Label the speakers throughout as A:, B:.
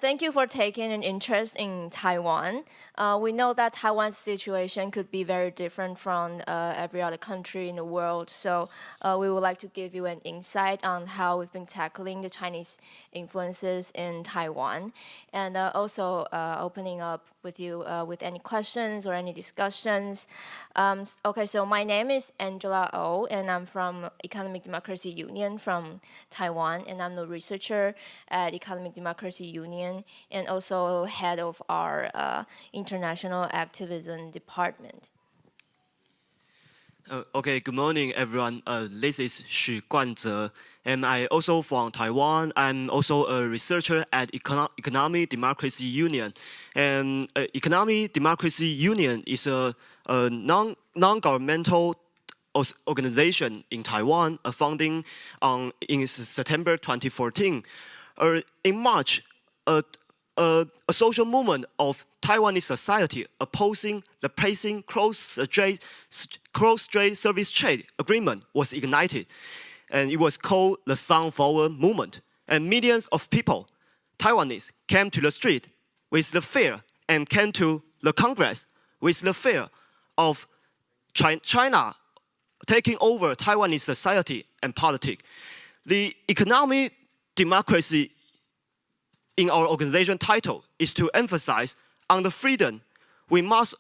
A: thank you for taking an interest in Taiwan. We know that Taiwan's situation could be very different from every other country in the world. So we would like to give you an insight on how we've been tackling the Chinese influences in Taiwan, and also opening up with you with any questions or any discussions. Okay, so my name is Angela Oh, and I'm from Economic Democracy Union from Taiwan, and I'm the researcher at Economic Democracy Union and also head of our international activism department.
B: Okay, good morning, everyone. This is Syu Guan-Ze, and I also from Taiwan. I'm also a researcher at Economic Democracy Union. And Economic Democracy Union is a non-governmental organization in Taiwan, founding in September 2014. In March, a social movement of Taiwanese society opposing the placing cross-strait service trade agreement was ignited, and it was called the Sunflower Movement. And millions of people, Taiwanese, came to the street with the fear and came to the Congress with the fear of China taking over Taiwanese society and politics. The economic democracy in our organization title is to emphasize on the freedom we must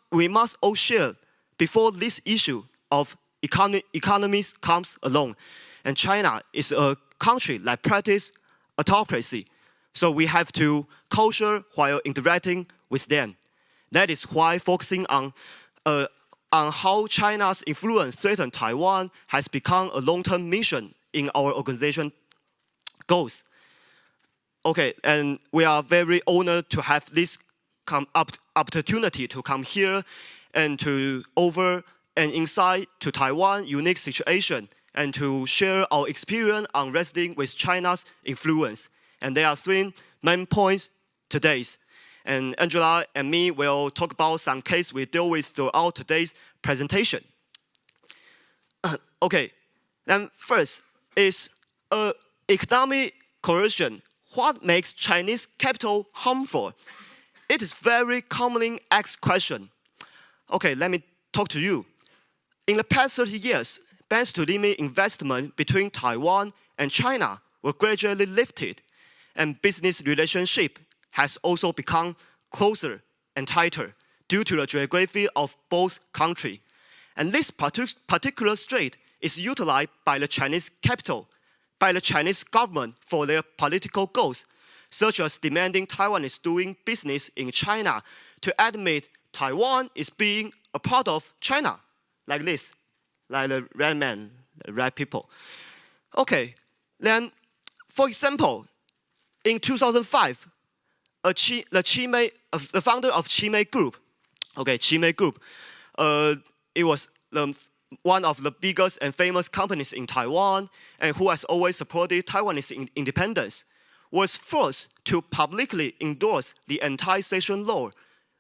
B: all share before this issue of economies comes along. And China is a country that practices autocracy, so we have to culture while interacting with them. That is why focusing on how China's influence threatens Taiwan has become a long-term mission in our organization goals. Okay, and we are very honored to have this opportunity to come here and to offer an insight to Taiwan's unique situation and to share our experience on wrestling with China's influence. And there are three main points today. And Angela and me will talk about some cases we deal with throughout today's presentation. Okay, then first is economic coercion. What makes Chinese capital harmful? It is very commonly asked question. Okay, let me talk to you. In the past 30 years, bans to limit investment between Taiwan and China were gradually lifted, and business relationship has also become closer and tighter due to the geography of both countries. And this particular strait is utilized by the Chinese capital, by the Chinese government for their political goals, such as demanding Taiwanese doing business in China to admit Taiwan is being a part of China, like this, like the red man, the red people. Okay, then, for example, in 2005, the founder of Chimay Group, okay, Chimay Group, it was one of the biggest and famous companies in Taiwan, and who has always supported Taiwanese independence, was forced to publicly endorse the anti-cession law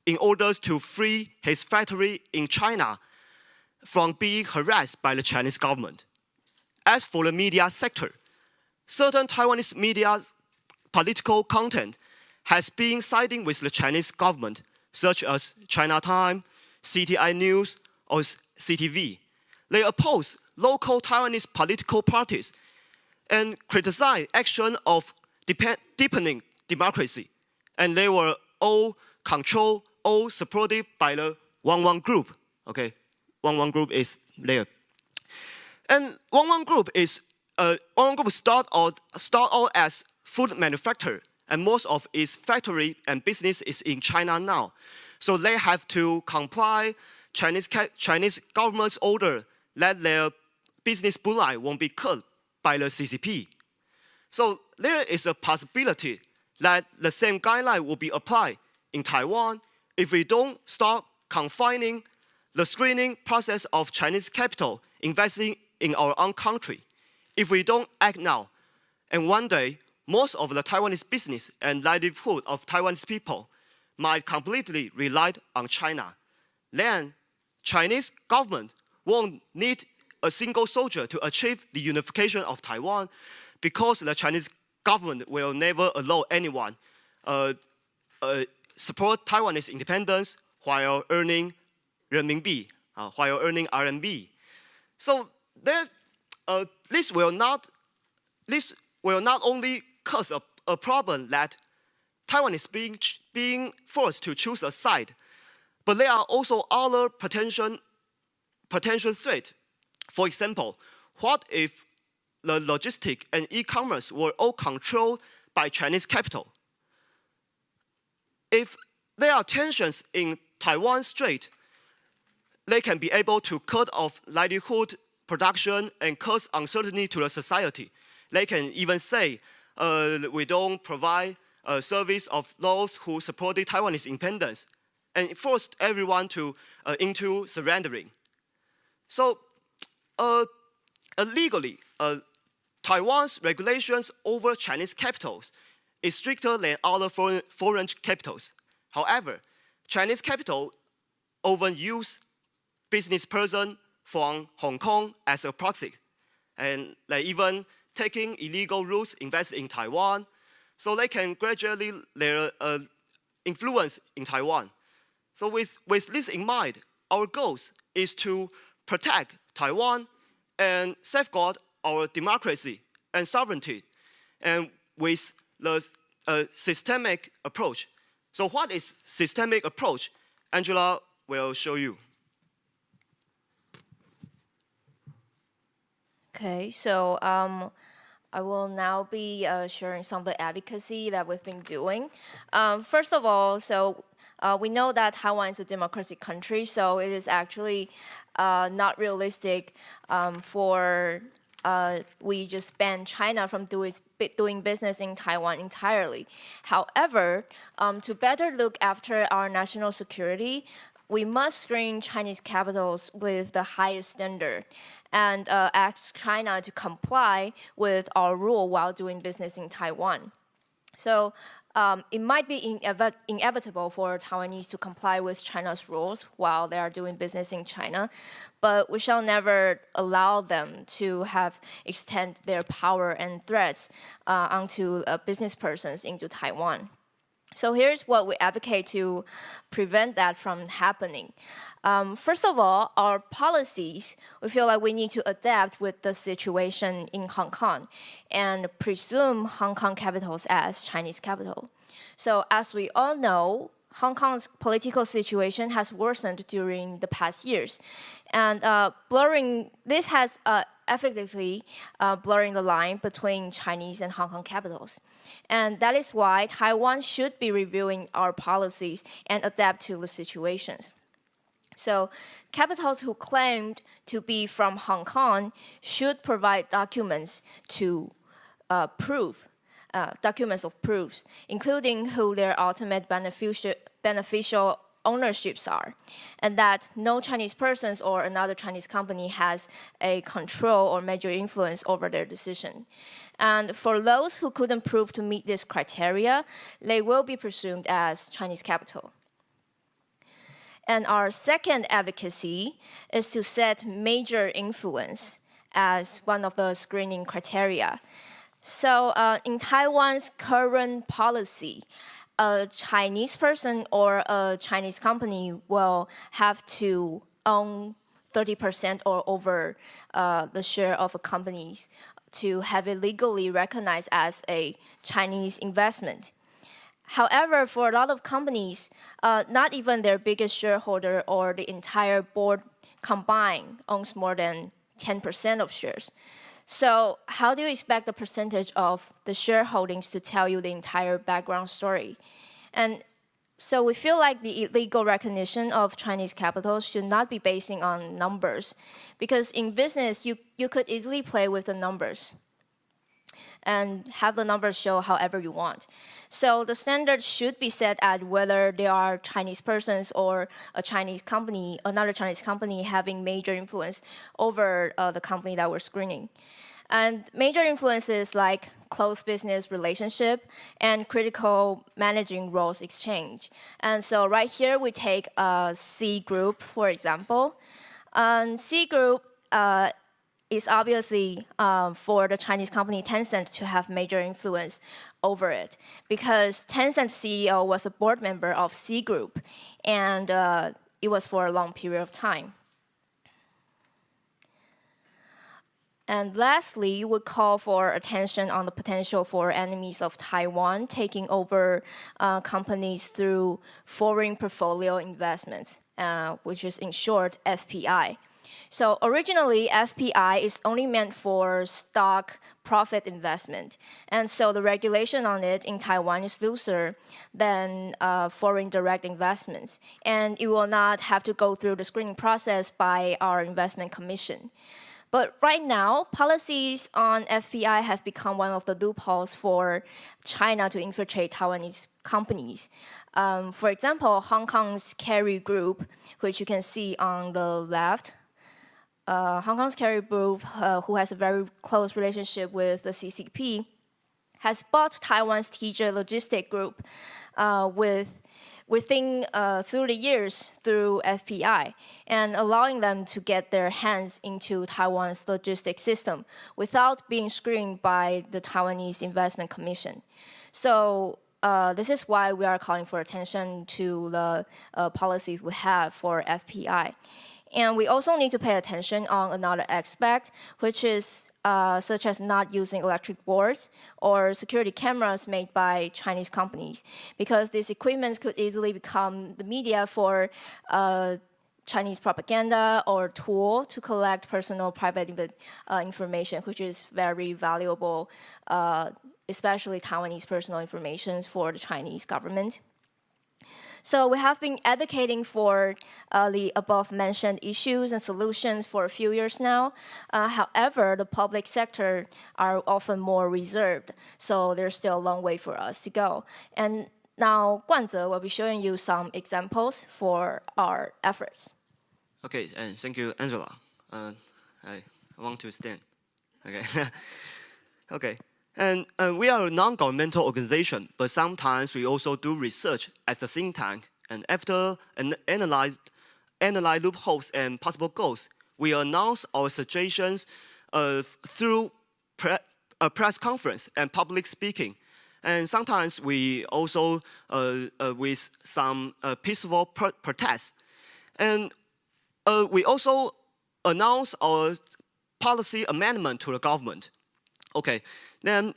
B: in order to free his factory in China from being harassed by the Chinese government. As for the media sector, certain Taiwanese media's political content has been siding with the Chinese government, such as China Time, CTI News, or CTV. They oppose local Taiwanese political parties and criticize action of deepening democracy. And they were all controlled, all supported by the 11 Group. Okay, 11 Group is there. And 11 Group is 11 Group start out as food manufacturer, and most of its factory and business is in China now. So they have to comply Chinese government's order that their business boomline won't be cut by the CCP. So there is a possibility that the same guideline will be applied in Taiwan if we don't start confining the screening process of Chinese capital investing in our own country. If we don't act now, and one day, most of the Taiwanese business and livelihood of Taiwanese people might completely rely on China, then Chinese government won't need a single soldier to achieve the unification of Taiwan, because the Chinese government will never allow anyone support Taiwanese independence while earning renminbi, while earning RMB. So this will not only cause a problem that Taiwan is being forced to choose a side, but there are also other potential threats. For example, what if the logistics and e-commerce were all controlled by Chinese capital? If there are tensions in Taiwan Strait, they can be able to cut off livelihood production and cause uncertainty to the society. They can even say, we don't provide a service of those who supported Taiwanese independence, and forced everyone into surrendering. So legally, Taiwan's regulations over Chinese capitals is stricter than other foreign capitals. However, Chinese capital often use business person from Hong Kong as a proxy, and they even taking illegal routes invest in Taiwan, so they can gradually their influence in Taiwan. So with this in mind, our goal is to protect Taiwan and safeguard our democracy and sovereignty, and with the systemic approach. So what is systemic approach? Angela will show you.
A: Okay, so I will now be sharing some of the advocacy that we've been doing. First of all, so we know that Taiwan is a democratic country, so it is actually not realistic for we just ban China from doing business in Taiwan entirely. However, to better look after our national security, we must screen Chinese capitals with the highest standard and ask China to comply with our rule while doing business in Taiwan. So it might be inevitable for Taiwanese to comply with China's rules while they are doing business in China, but we shall never allow them to extend their power and threats onto business persons into Taiwan. So here's what we advocate to prevent that from happening. First of all, our policies, we feel like we need to adapt with the situation in Hong Kong and presume Hong Kong capitals as Chinese capital. So as we all know, Hong Kong's political situation has worsened during the past years. And this has effectively blurring the line between Chinese and Hong Kong capitals. And that is why Taiwan should be reviewing our policies and adapt to the situations. So capitals who claimed to be from Hong Kong should provide documents to documents of proofs, including who their ultimate beneficial ownerships are, and that no Chinese persons or another Chinese company has a control or major influence over their decision. And for those who couldn't prove to meet this criteria, they will be presumed as Chinese capital. And our second advocacy is to set major influence as one of the screening criteria. So in Taiwan's current policy, a Chinese person or a Chinese company will have to own 30% or over the share of a company to have it legally recognized as a Chinese investment. However, for a lot of companies, not even their biggest shareholder or the entire board combined owns more than 10% of shares. So how do you expect the percentage of the shareholdings to tell you the entire background story? And so we feel like the legal recognition of Chinese capital should not be basing on numbers, because in business, you could easily play with the numbers and have the numbers show however you want. So the standard should be set at whether there are Chinese persons or another Chinese company having major influence over the company that we're screening. And major influences like close business relationship and critical managing roles exchange. And so right here we take C Group, for example. C Group it's obviously for the Chinese company Tencent to have major influence over it, because Tencent CEO was a board member of C Group, and it was for a long period of time. And lastly, we call for attention on the potential for enemies of Taiwan taking over companies through foreign portfolio investments, which is in short FPI. So originally, FPI is only meant for stock profit investment. And so the regulation on it in Taiwan is looser than foreign direct investments. And it will not have to go through the screening process by our investment commission. But right now, policies on FPI have become one of the loopholes for China to infiltrate Taiwanese companies. For example, Hong Kong's Kerry Group, which you can see on the left, Hong Kong's Kerry Group, who has a very close relationship with the CCP, has bought Taiwan's TJ Logistic Group through the years through FPI, and allowing them to get their hands into Taiwan's logistics system without being screened by the Taiwanese Investment Commission. So this is why we are calling for attention to the policy we have for FPI. And we also need to pay attention on another aspect, which is such as not using electric boards or security cameras made by Chinese companies, because these equipments could easily become the media for Chinese propaganda or tool to collect personal private information, which is very valuable, especially Taiwanese personal information for the Chinese government. So we have been advocating for the above-mentioned issues and solutions for a few years now. However, the public sector are often more reserved, so there's still a long way for us to go. And now Guan-Ze will be showing you some examples for our efforts.
B: Okay, and thank you, Angela. I want to stand. Okay. Okay. And we are a non-governmental organization, but sometimes we also do research as a think tank. And after analyze loopholes and possible goals, we announce our suggestions through a press conference and public speaking. And sometimes we also with some peaceful protests. And we also announce our policy amendment to the government. Okay. Then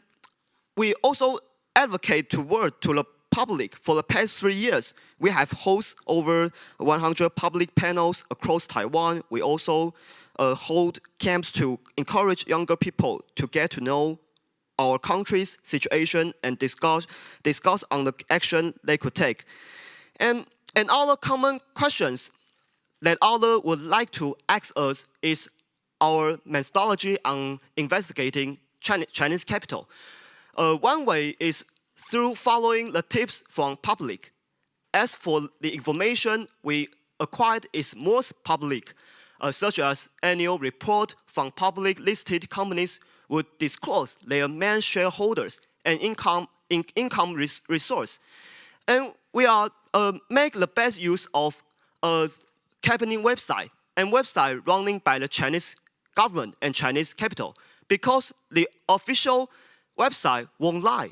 B: we also advocate to work to the public. For the past 3 years, we have hosted over 100 public panels across Taiwan. We also hold camps to encourage younger people to get to know our country's situation and discuss on the action they could take. And other common questions that others would like to ask us is our methodology on investigating Chinese capital. One way is through following the tips from public. As for the information we acquired is most public, such as annual report from public listed companies would disclose their main shareholders and income resource. And we are make the best use of a cabinet website and website running by the Chinese government and Chinese capital, because the official website won't lie.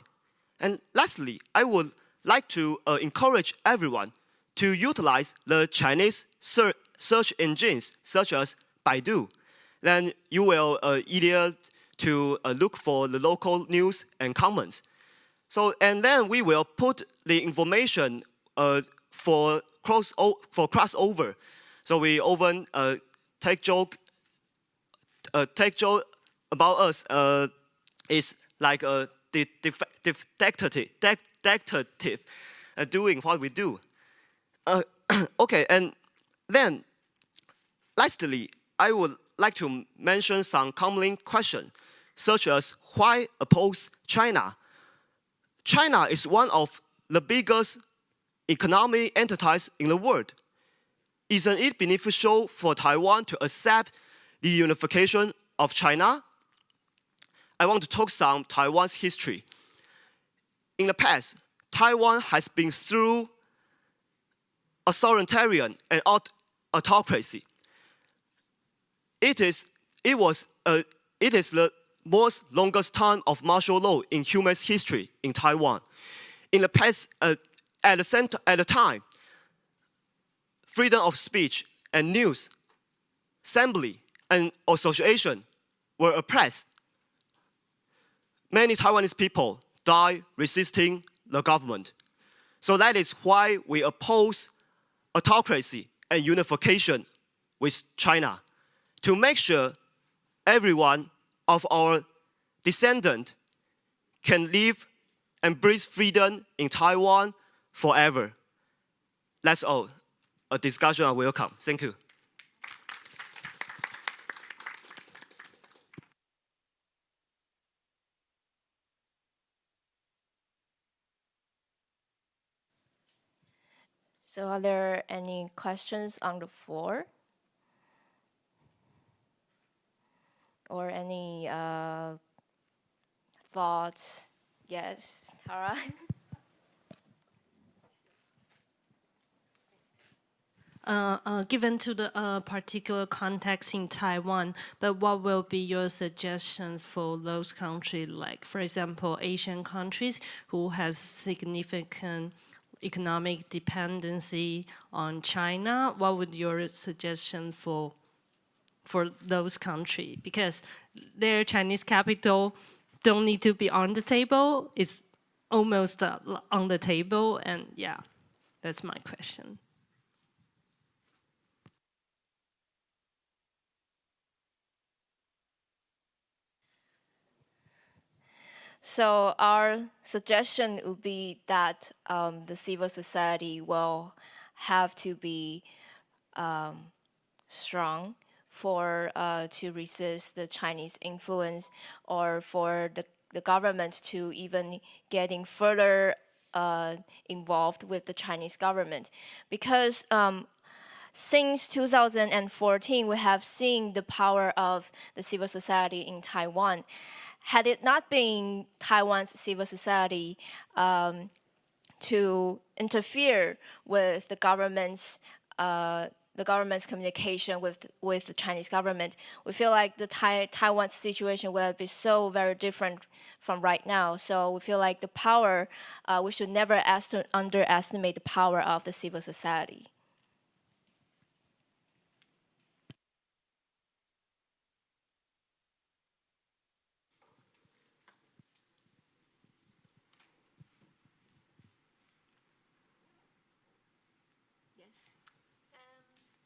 B: And lastly, I would like to encourage everyone to utilize the Chinese search engines such as Baidu. Then you will easier to look for the local news and comments. So, and then we will put the information for crossover. So we often take joke about us is like a detective doing what we do. Okay, and then lastly, I would like to mention some common questions, such as why oppose China? China is one of the biggest economic entities in the world. Isn't it beneficial for Taiwan to accept the unification of China? I want to talk some Taiwan's history. In the past, Taiwan has been through authoritarian and autocracy. It was it is the most longest time of martial law in human history in Taiwan. In the past, at the time, freedom of speech and news, assembly, and association were oppressed. Many Taiwanese people died resisting the government. So that is why we oppose autocracy and unification with China, to make sure everyone of our descendants can live and breathe freedom in Taiwan forever. That's all. A discussion I welcome. Thank you.
A: So are there any questions on the floor? Or any thoughts? Yes, Tara?
C: Given to the particular context in Taiwan, but what will be your suggestions for those countries, like, for example, Asian countries who has significant economic dependency on China? What would your suggestion for those countries? Because their Chinese capital don't need to be on the table. It's almost on the table, and yeah, that's my question.
A: So our suggestion would be that the civil society will have to be strong for to resist the Chinese influence, or for the government to even getting further involved with the Chinese government, because since 2014 we have seen the power of the civil society in Taiwan. Had it not been Taiwan's civil society to interfere with the government's communication with the Chinese government, we feel like the Taiwan situation will be so very different from right now. So we feel like the power, we should never underestimate the power of the civil society.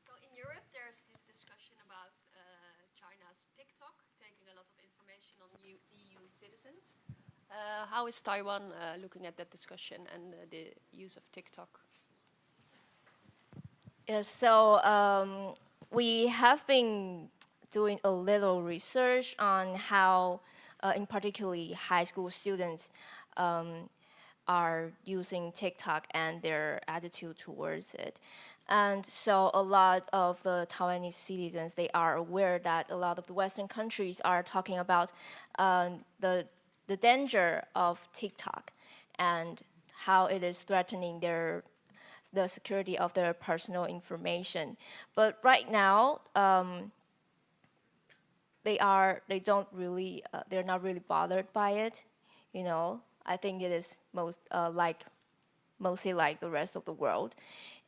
D: So in Europe, there's this discussion about China's TikTok taking a lot of information on EU citizens. How is Taiwan looking at that discussion and the use of TikTok?
A: Yes, so we have been doing a little research on how, in particularly high school students, are using TikTok and their attitude towards it. And so a lot of the Taiwanese citizens, they are aware that a lot of the Western countries are talking about the danger of TikTok and how it is threatening the security of their personal information. But right now, they're not really bothered by it. You know, I think it is mostly like the rest of the world.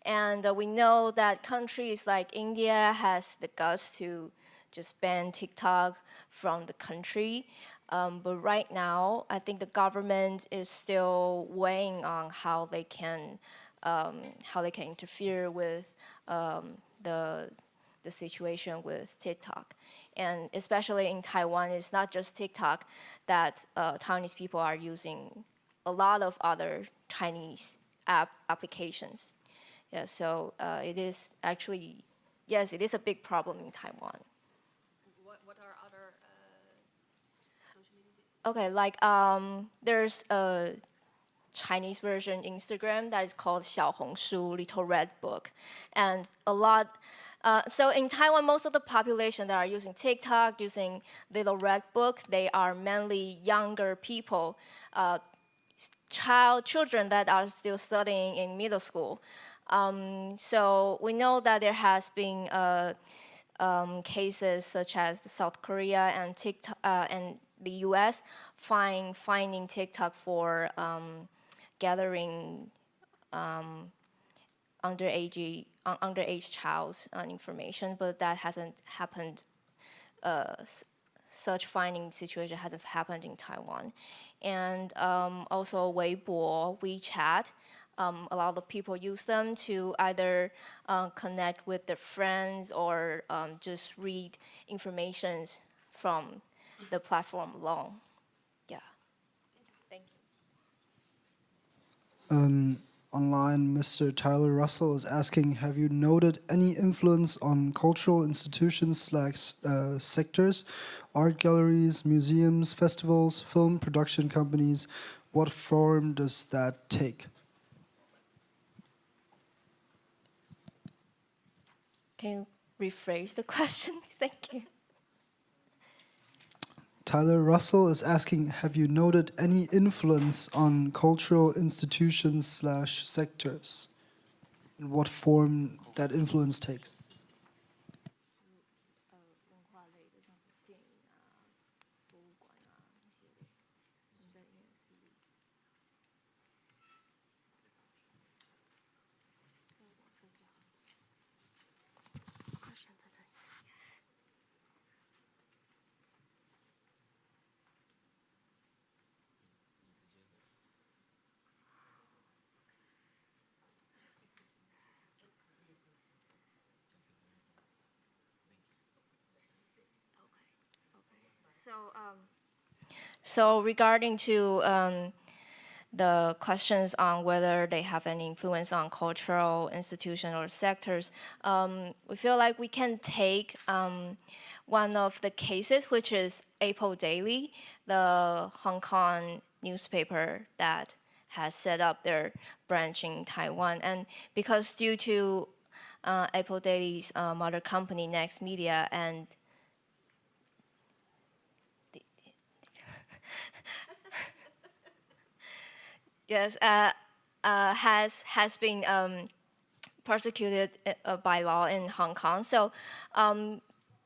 A: And we know that countries like India has the guts to just ban TikTok from the country. But right now, I think the government is still weighing on how they can interfere with the situation with TikTok. And especially in Taiwan, it's not just TikTok that Taiwanese people are using. A lot of other Chinese applications. Yeah, so it is actually, yes, it is a big problem in Taiwan.
D: What are other social media?
A: Okay, like there's a Chinese version Instagram that is called Xiaohongshu, Little Red Book, and a lot. So in Taiwan, most of the population that are using TikTok, using Little Red Book, they are mainly younger people, children that are still studying in middle school. So we know that there has been cases such as the South Korea and TikTok and the U.S. finding TikTok for gathering underage child's information, but that hasn't happened. Such finding situation hasn't happened in Taiwan, and also Weibo, WeChat. A lot of people use them to either connect with their friends or just read informations from the platform alone. Yeah. Thank you.
E: Online, Mr. Tyler Russell is asking, have you noted any influence on cultural institutions like sectors, art galleries, museums, festivals, film production companies? What form does that take?
A: Can you rephrase the question? Thank you.
E: Tyler Russell is asking, have you noted any influence on cultural institutions slash sectors? And what form that influence takes?
A: So regarding to the questions on whether they have any influence on cultural institutions or sectors, we feel like we can take one of the cases, which is Apple Daily, the Hong Kong newspaper that has set up their branch in Taiwan. And because due to Apple Daily's mother company, Next Media, and yes, has been persecuted by law in Hong Kong. So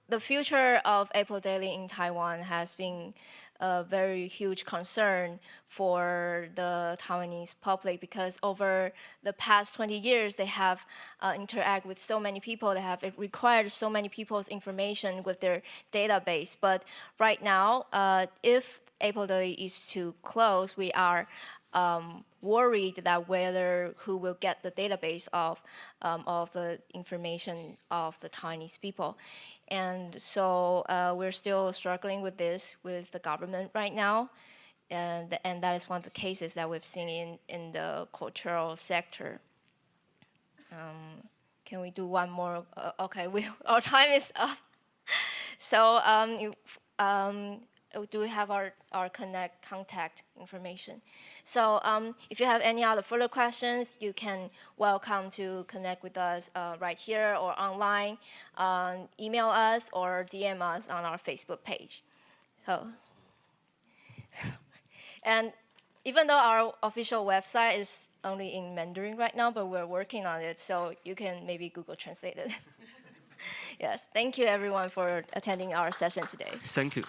A: the future of Apple Daily in Taiwan has been a very huge concern for the Taiwanese public, because over the past 20 years, they have interacted with so many people, they have required so many people's information with their database. But right now, if Apple Daily is to close, we are worried that who will get the database of the information of the Taiwanese people. And so we're still struggling with this with the government right now. And that is one of the cases that we've seen in the cultural sector. Can we do one more? Okay, our time is up. So do we have our contact information? So if you have any other further questions, you can welcome to connect with us right here or online, email us or DM us on our Facebook page. So, and even though our official website is only in Mandarin right now, but we're working on it, so you can maybe Google Translate it. Yes, thank you everyone for attending our session today.
B: Thank you.